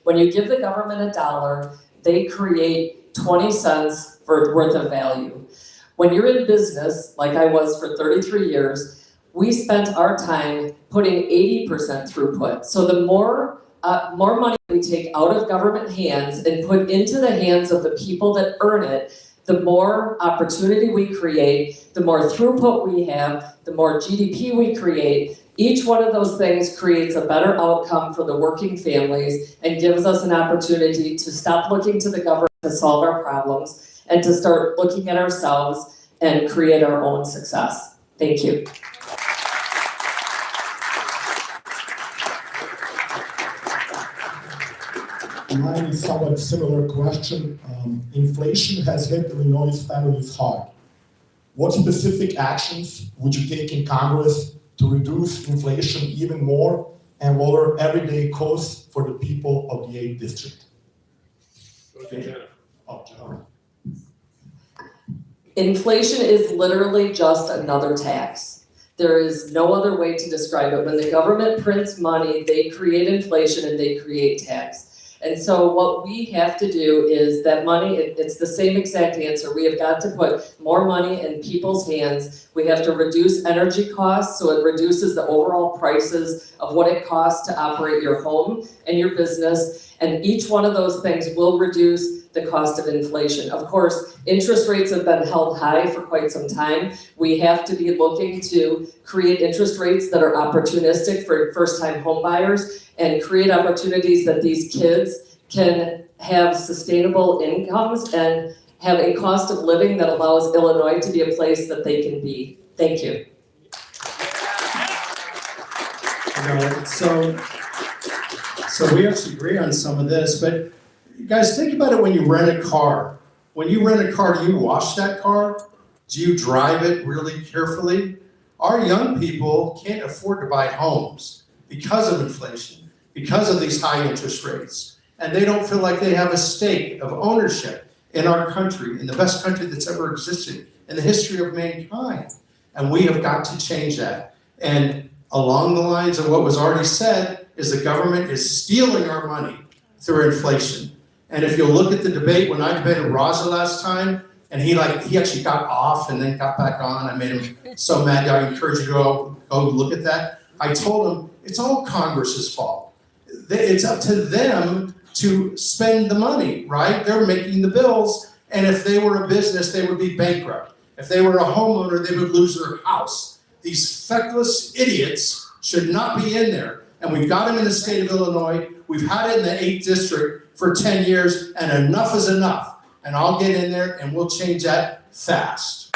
When you give the government $1, they create 20 cents worth of value. When you're in business, like I was for 33 years, we spent our time putting 80% throughput. So the more money we take out of government hands and put into the hands of the people that earn it, the more opportunity we create, the more throughput we have, the more GDP we create. Each one of those things creates a better outcome for the working families and gives us an opportunity to stop looking to the government to solve our problems and to start looking at ourselves and create our own success. Thank you. Mine is somewhat similar question. Inflation has hit Illinois families hard. What specific actions would you take in Congress to reduce inflation even more and lower everyday costs for the people of the 8th District? Inflation is literally just another tax. There is no other way to describe it. When the government prints money, they create inflation and they create tax. And so what we have to do is that money, it's the same exact answer. We have got to put more money in people's hands. We have to reduce energy costs so it reduces the overall prices of what it costs to operate your home and your business. And each one of those things will reduce the cost of inflation. Of course, interest rates have been held high for quite some time. We have to be looking to create interest rates that are opportunistic for first-time home buyers and create opportunities that these kids can have sustainable incomes and have a cost of living that allows Illinois to be a place that they can be. Thank you. So we actually agree on some of this, but guys, think about it when you rent a car. When you rent a car, do you wash that car? Do you drive it really carefully? Our young people can't afford to buy homes because of inflation, because of these high interest rates. And they don't feel like they have a stake of ownership in our country, in the best country that's ever existed in the history of mankind. And we have got to change that. And along the lines of what was already said, is the government is stealing our money through inflation. And if you'll look at the debate, when I debated Raza last time, and he actually got off and then got back on, I made him so mad. I encourage you to go look at that. I told him, it's all Congress's fault. It's up to them to spend the money, right? They're making the bills, and if they were a business, they would be bankrupt. If they were a homeowner, they would lose their house. These feckless idiots should not be in there. And we've got them in the state of Illinois. We've had it in the 8th District for 10 years, and enough is enough. And I'll get in there, and we'll change that fast.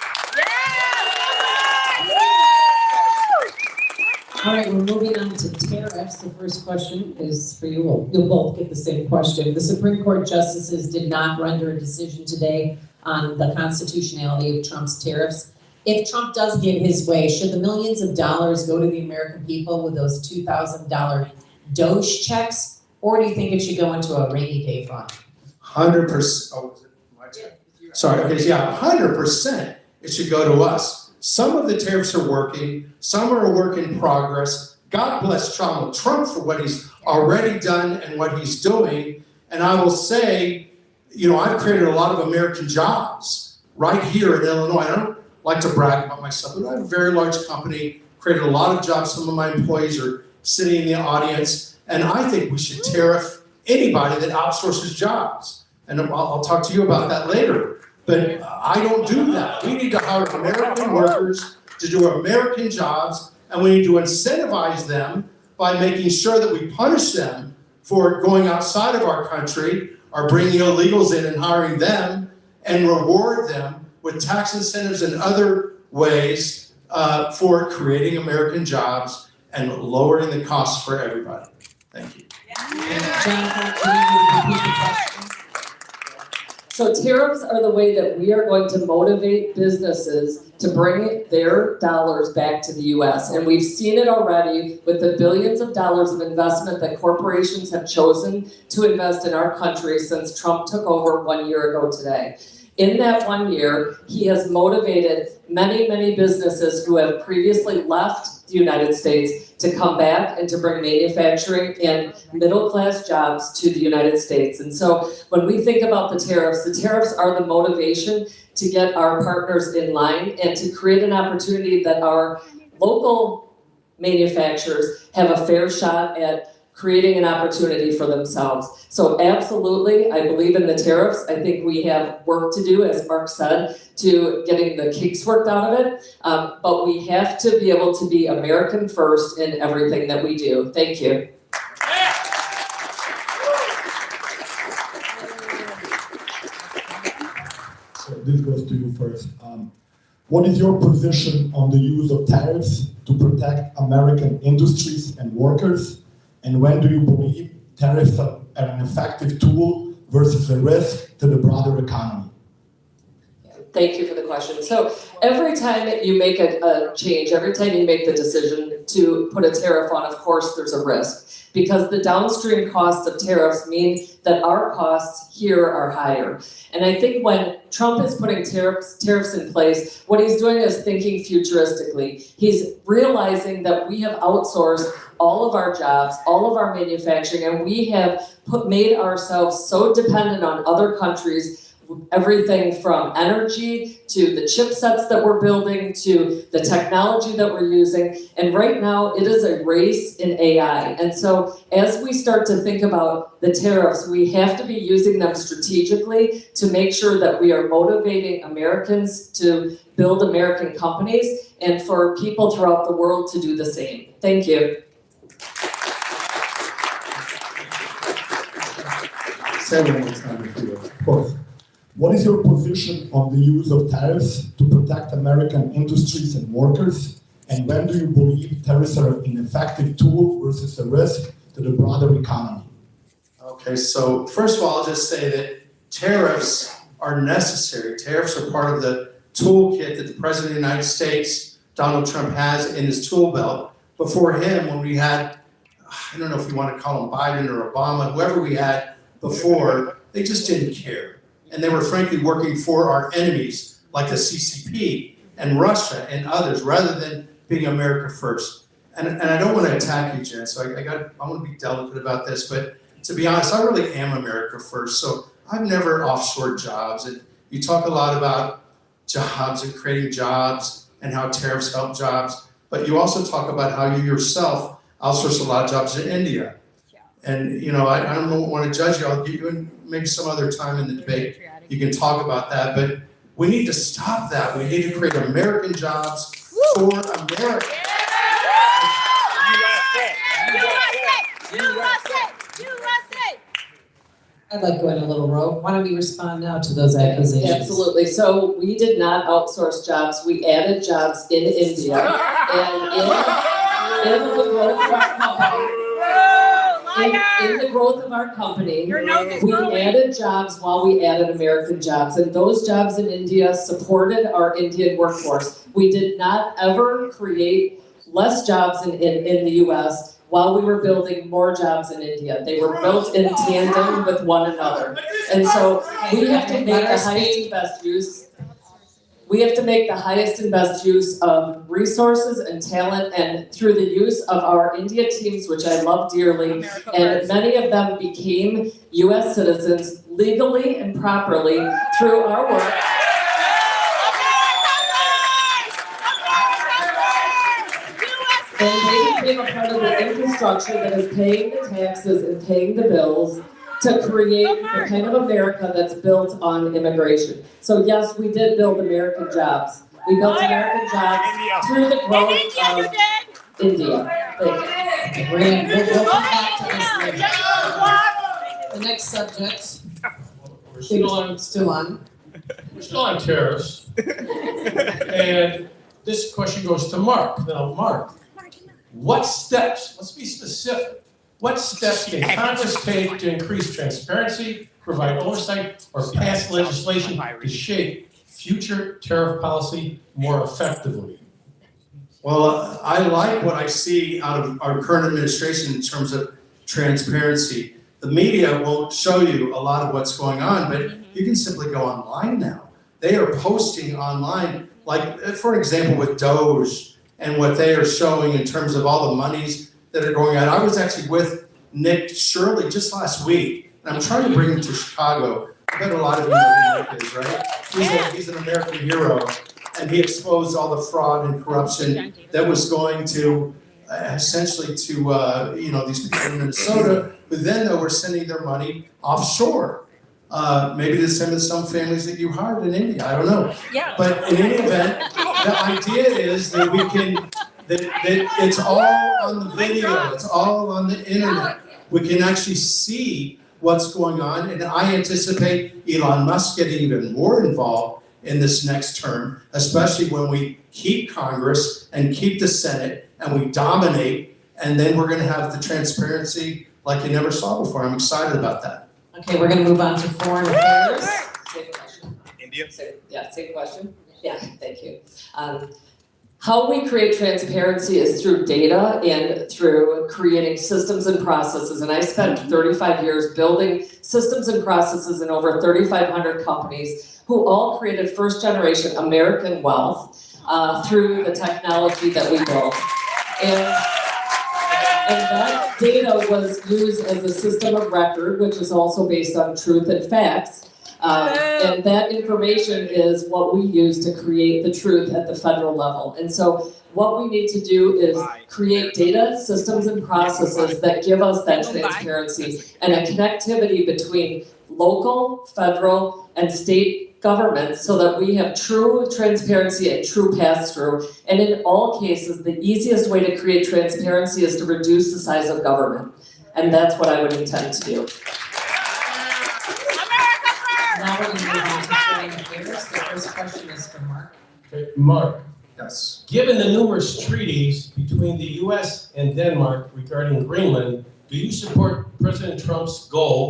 All right, we're moving on to tariffs. The first question is for you. You'll both get the same question. The Supreme Court justices did not render a decision today on the constitutionality of Trump's tariffs. If Trump does get his way, should the millions of dollars go to the American people with those $2,000 Doge checks, or do you think it should go into a rainy day fund? 100%. Oh, was it my turn? Sorry. Okay. Yeah, 100%. It should go to us. Some of the tariffs are working. Some are a work in progress. God bless Donald Trump for what he's already done and what he's doing. And I will say, I've created a lot of American jobs right here in Illinois. I don't like to brag about myself, but I have a very large company, created a lot of jobs. Some of my employees are sitting in the audience. And I think we should tariff anybody that outsources jobs. And I'll talk to you about that later. But I don't do that. We need to hire American workers to do American jobs, and we need to incentivize them by making sure that we punish them for going outside of our country or bringing illegals in and hiring them, and reward them with tax incentives and other ways for creating American jobs and lowering the costs for everybody. Thank you. Jonathan, can you repeat the question? So tariffs are the way that we are going to motivate businesses to bring their dollars back to the U.S. And we've seen it already with the billions of dollars of investment that corporations have chosen to invest in our country since Trump took over 1 year ago today. In that 1 year, he has motivated many, many businesses who have previously left the United States to come back and to bring manufacturing and middle-class jobs to the United States. And so when we think about the tariffs are the motivation to get our partners in line and to create an opportunity that our local manufacturers have a fair shot at creating an opportunity for themselves. So absolutely, I believe in the tariffs. I think we have work to do, as Mark said, to getting the kinks worked out of it. But we have to be able to be American first in everything that we do. Thank you. So this goes to you first. What is your position on the use of tariffs to protect American industries and workers? And when do you believe tariffs are an effective tool versus a risk to the broader economy? Thank you for the question. So every time that you make a change, every time you make the decision to put a tariff on, of course, there's a risk. Because the downstream costs of tariffs mean that our costs here are higher. And I think when Trump is putting tariffs in place, what he's doing is thinking futuristically. He's realizing that we have outsourced all of our jobs, all of our manufacturing, and we have made ourselves so dependent on other countries, everything from energy to the chipsets that we're building to the technology that we're using. And right now it is a race in AI. And so as we start to think about the tariffs, we have to be using them strategically to make sure that we are motivating Americans to build American companies and for people throughout the world to do the same. Thank you. Say it one more time if you will. Of course. What is your position on the use of tariffs to protect American industries and workers? And when do you believe tariffs are an effective tool versus a risk to the broader economy? Okay, so first of all, I'll just say that tariffs are necessary. Tariffs are part of the toolkit that the President of the United States, Donald Trump, has in his tool belt. Before him, when we had, I don't know if you want to call him Biden or Obama, whoever we had before, they just didn't care. And they were frankly working for our enemies, like the CCP and Russia and others, rather than being America first. And I don't want to attack you, Jen, so I want to be delicate about this, but to be honest, I really am America first. So I've never offshored jobs. And you talk a lot about jobs and creating jobs and how tariffs help jobs, but you also talk about how you yourself outsource a lot of jobs to India. And you know, I don't want to judge you. I'll give you maybe some other time in the debate. You can talk about that, but we need to stop that. We need to create American jobs for America. I'd like to go in a little row. Why don't we respond now to those accusations? Absolutely. So we did not outsource jobs. We added jobs in India. And in the growth of our company, in the growth of our company, we added jobs while we added American jobs. And those jobs in India supported our Indian workforce. We did not ever create less jobs in the US while we were building more jobs in India. They were built in tandem with one another. And so we have to make the highest and best use. We have to make the highest and best use of resources and talent, and through the use of our India teams, which I love dearly, and many of them became US citizens legally and properly through our work. And they became a part of the infrastructure that is paying the taxes and paying the bills to create the kind of America that's built on immigration. So yes, we did build American jobs. We built American jobs through the growth of India. Thank you. We'll come back to this later. The next subject. We're still on tariffs. And this question goes to Mark. Now, Mark, what steps, let's be specific, what steps can Congress take to increase transparency, provide oversight, or pass legislation to shape future tariff policy more effectively? Well, I like what I see out of our current administration in terms of transparency. The media won't show you a lot of what's going on, but you can simply go online now they are posting online, like, for example, with Doge and what they are showing in terms of all the monies that are going out. I was actually with Nick Shirley just last week, and I'm trying to bring him to Chicago. I bet a lot of you know who Nick is, right? He's an American hero, and he exposed all the fraud and corruption that was going to essentially to these people in Minnesota, who then though were sending their money offshore. Maybe the same as some families that you hired in India. I don't know. Yeah. But in any event, the idea is that we can that it's all on the video. It's all on the internet. We can actually see what's going on, and I anticipate Elon Musk getting even more involved in this next term, especially when we keep Congress and keep the Senate and we dominate, and then we're going to have the transparency like you never saw before. I'm excited about that. Okay, we're gonna move on to foreign affairs. Same question. India? Same question? Yeah, thank you. How we create transparency is through data and through creating systems and processes. And I spent 35 years building systems and processes in over 3,500 companies who all created first generation American wealth through the technology that we built. And that data was used as a system of record, which is also based on truth and facts. And that information is what we use to create the truth at the federal level. And so what we need to do is create data, systems, and processes that give us that transparency and a connectivity between local, federal, and state governments so that we have true transparency and true pass-through. And in all cases, the easiest way to create transparency is to reduce the size of government. And that's what I would intend to do. Now we're gonna move on to foreign affairs. The first question is for Mark. Okay, Mark, Yes. given the numerous treaties between the US and Denmark regarding Greenland, do you support President Trump's goal